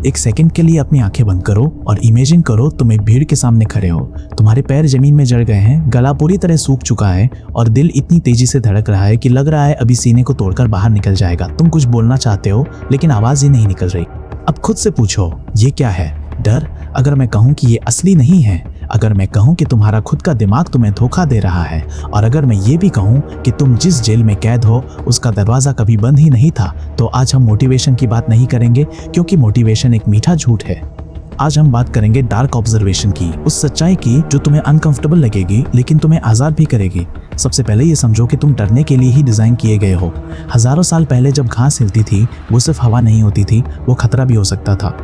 एक सेकंड के लिए अपनी आंखें बंद करो और इमेजिन करो तुम एक भीड़ के सामने खड़े हो। तुम्हारे पैर जमीन में जड़ गए हैं, गला पूरी तरह सूख चुका है और दिल इतनी तेजी से धड़क रहा है कि लग रहा है अभी सीने को तोड़कर बाहर निकल जाएगा। तुम कुछ बोलना चाहते हो लेकिन आवाज ही नहीं निकल रही। अब खुद से पूछो, ये क्या है? डर? अगर मैं कहूँ कि ये असली नहीं है, अगर मैं कहूँ कि तुम्हारा खुद का दिमाग तुम्हें धोखा दे रहा है, और अगर मैं ये भी कहूँ कि तुम जिस जेल में कैद हो उसका दरवाजा कभी बंद ही नहीं था, तो आज हम मोटिवेशन की बात नहीं करेंगे, क्योंकि मोटिवेशन एक मीठा झूठ है। आज हम बात करेंगे डार्क ऑब्जर्वेशन की, उस सच्चाई की जो तुम्हें अनकंफर्टेबल लगेगी लेकिन तुम्हें आजाद भी करेगी। सबसे पहले ये समझो कि तुम डरने के लिए ही डिजाइन किए गए हो। हजारों साल पहले जब घास हिलती थी वो सिर्फ हवा नहीं होती थी, वो खतरा भी हो सकता था।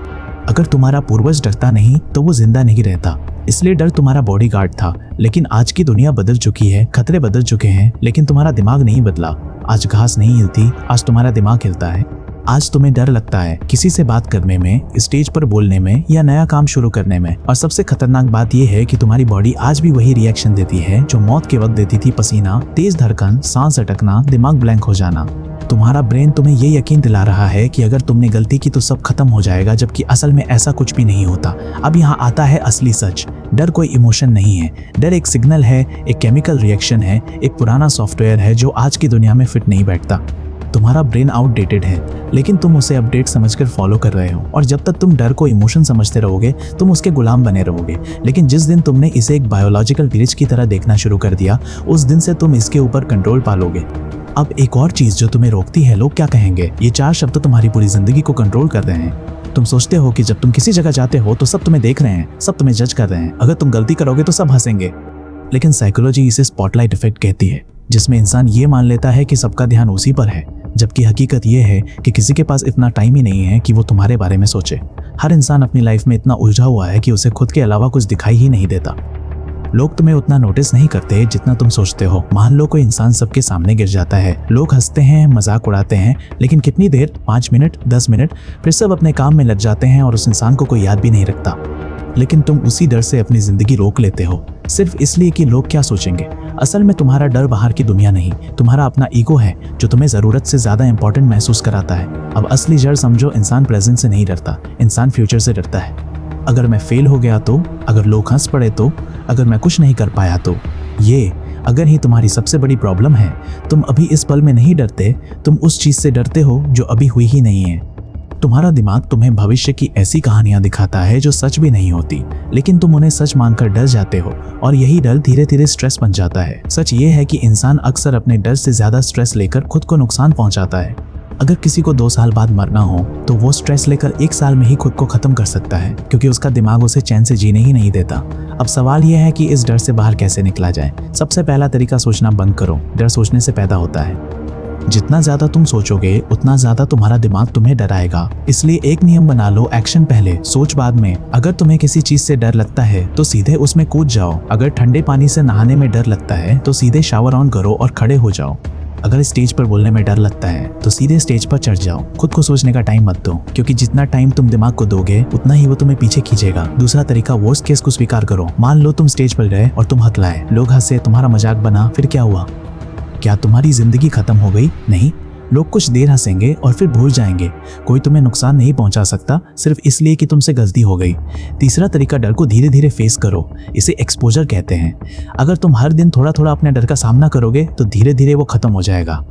अगर तुम्हारा पूर्वज डरता नहीं तो वो जिंदा नहीं रहता। इसलिए डर तुम्हारा बॉडीगार्ड था। लेकिन आज की दुनिया बदल चुकी है, खतरे बदल चुके हैं, लेकिन तुम्हारा दिमाग नहीं बदला। आज घास नहीं हिलती, आज तुम्हारा दिमाग हिलता है। आज तुम्हें डर लगता है किसी से बात करने में, स्टेज पर बोलने में या नया काम शुरू करने में। और सबसे खतरनाक बात यह है कि तुम्हारी बॉडी आज भी वही रिएक्शन देती है जो मौत के वक्त देती थी। पसीना, तेज धड़कन, सांस अटकना, दिमाग ब्लैंक हो जाना। तुम्हारा ब्रेन तुम्हें ये यकीन दिला रहा है कि अगर तुमने गलती की तो सब खत्म हो जाएगा, जबकि असल में ऐसा कुछ भी नहीं होता। अब यहाँ आता है असली सच। डर कोई इमोशन नहीं है। डर एक सिग्नल है, एक केमिकल रिएक्शन है, एक पुराना सॉफ्टवेयर है जो आज की दुनिया में फिट नहीं बैठता। तुम्हारा ब्रेन आउटडेटेड है, लेकिन तुम उसे अपडेट समझकर फॉलो कर रहे हो। और जब तक तुम डर को इमोशन समझते रहोगे तुम उसके गुलाम बने रहोगे। लेकिन जिस दिन तुमने इसे एक बायोलॉजिकल ग्लिच की तरह देखना शुरू कर दिया, उस दिन से तुम इसके ऊपर कंट्रोल पालोगे। अब एक और चीज जो तुम्हें रोकती है, लोग क्या कहेंगे। ये 4 शब्द तुम्हारी पूरी जिंदगी को कंट्रोल कर रहे हैं। तुम सोचते हो कि जब तुम किसी जगह जाते हो तो सब तुम्हें देख रहे हैं, सब तुम्हें जज कर रहे हैं। अगर तुम गलती करोगे तो सब हंसेंगे। लेकिन साइकोलॉजी इसे स्पॉटलाइट इफेक्ट कहती है, जिसमें इंसान ये मान लेता है कि सबका ध्यान उसी पर है, जबकि हकीकत यह है कि किसी के पास इतना टाइम ही नहीं है कि वो तुम्हारे बारे में सोचे। हर इंसान अपनी लाइफ में इतना उलझा हुआ है कि उसे खुद के अलावा कुछ दिखाई ही नहीं देता। लोग तुम्हें उतना नोटिस नहीं करते जितना तुम सोचते हो। मान लो कोई इंसान सबके सामने गिर जाता है, लोग हंसते हैं, मजाक उड़ाते हैं, लेकिन कितनी देर, 5 मिनट, 10 मिनट, फिर सब अपने काम में लग जाते हैं और उस इंसान को कोई याद भी नहीं रखता। लेकिन तुम उसी डर से अपनी जिंदगी रोक लेते हो, सिर्फ इसलिए कि लोग क्या सोचेंगे। असल में तुम्हारा डर बाहर की दुनिया नहीं, तुम्हारा अपना ईगो है जो तुम्हें जरूरत से ज्यादा इंपॉर्टेंट महसूस कराता है। अब असली जड़ समझो, इंसान प्रेजेंट से नहीं डरता, इंसान फ्यूचर से डरता है। अगर मैं फेल हो गया तो, अगर लोग हंस पड़े तो, अगर मैं कुछ नहीं कर पाया तो, ये अगर ही तुम्हारी सबसे बड़ी प्रॉब्लम है। तुम अभी इस पल में नहीं डरते, तुम उस चीज से डरते हो जो अभी हुई ही नहीं है। तुम्हारा दिमाग तुम्हें भविष्य की ऐसी कहानियां दिखाता है जो सच भी नहीं होती, लेकिन तुम उन्हें सच मानकर डर जाते हो और यही डर धीरे धीरे स्ट्रेस बन जाता है। सच ये है कि इंसान अक्सर अपने डर से ज्यादा स्ट्रेस लेकर खुद को नुकसान पहुंचाता है। अगर किसी को 2 साल बाद मरना हो तो वो स्ट्रेस लेकर 1 साल में ही खुद को खत्म कर सकता है, क्योंकि उसका दिमाग उसे चैन से जीने ही नहीं देता। अब सवाल यह है कि इस डर से बाहर कैसे निकला जाए। सबसे पहला तरीका, सोचना बंद करो। डर सोचने से पैदा होता है। जितना ज्यादा तुम सोचोगे उतना ज्यादा तुम्हारा दिमाग तुम्हें डराएगा। इसलिए एक नियम बना लो, एक्शन पहले, सोच बाद में। अगर तुम्हें किसी चीज से डर लगता है तो सीधे उसमें कूद जाओ। अगर ठंडे पानी से नहाने में डर लगता है तो सीधे शावर ऑन करो और खड़े हो जाओ। अगर स्टेज पर बोलने में डर लगता है तो सीधे स्टेज पर चढ़ जाओ। खुद को सोचने का टाइम मत दो, क्योंकि जितना टाइम तुम दिमाग को दोगे उतना ही वो तुम्हें पीछे खींचेगा। दूसरा तरीका, वर्स्ट केस को स्वीकार करो। मान लो तुम स्टेज पर गए और तुम हकलाए, लोग हंसे, तुम्हारा मजाक बना, फिर क्या हुआ? क्या तुम्हारी जिंदगी खत्म हो गई? नहीं, लोग कुछ देर हंसेंगे और फिर भूल जाएंगे। कोई तुम्हें नुकसान नहीं पहुंचा सकता सिर्फ इसलिए कि तुमसे गलती हो गई। तीसरा तरीका, डर को धीरे धीरे फेस करो। इसे एक्सपोजर कहते हैं। अगर तुम हर दिन थोड़ा थोड़ा अपने डर का सामना करोगे तो धीरे धीरे वो खत्म हो जाएगा।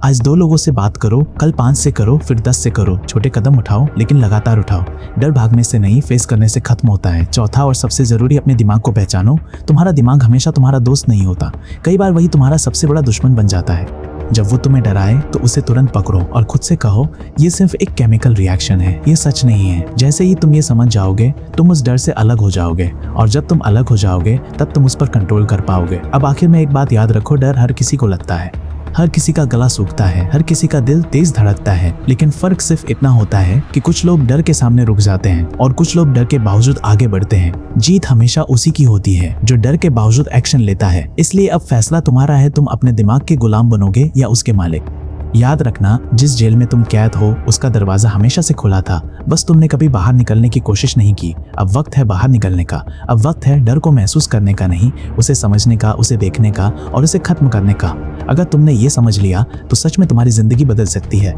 आज 2 लोगों से बात करो, कल 5 से करो, फिर 10 से करो। छोटे कदम उठाओ लेकिन लगातार उठाओ। डर भागने से नहीं, फेस करने से खत्म होता है। चौथा और सबसे जरूरी, अपने दिमाग को पहचानो। तुम्हारा दिमाग हमेशा तुम्हारा दोस्त नहीं होता, कई बार वही तुम्हारा सबसे बड़ा दुश्मन बन जाता है। जब वो तुम्हें डराए तो उसे तुरंत पकड़ो और खुद से कहो, ये सिर्फ एक केमिकल रिएक्शन है, ये सच नहीं है। जैसे ही तुम ये समझ जाओगे तुम उस डर से अलग हो जाओगे, और जब तुम अलग हो जाओगे तब तुम उस पर कंट्रोल कर पाओगे। अब आखिर में एक बात याद रखो, डर हर किसी को लगता है, हर किसी का गला सूखता है, हर किसी का दिल तेज धड़कता है। लेकिन फर्क सिर्फ इतना होता है कि कुछ लोग डर के सामने रुक जाते हैं और कुछ लोग डर के बावजूद आगे बढ़ते हैं। जीत हमेशा उसी की होती है जो डर के बावजूद एक्शन लेता है। इसलिए अब फैसला तुम्हारा है, तुम अपने दिमाग के गुलाम बनोगे या उसके मालिक। याद रखना, जिस जेल में तुम कैद हो उसका दरवाजा हमेशा से खुला था, बस तुमने कभी बाहर निकलने की कोशिश नहीं की। अब वक्त है बाहर निकलने का। अब वक्त है डर को महसूस करने का नहीं, उसे समझने का, उसे देखने का और उसे खत्म करने का। अगर तुमने ये समझ लिया तो सच में तुम्हारी जिंदगी बदल सकती है।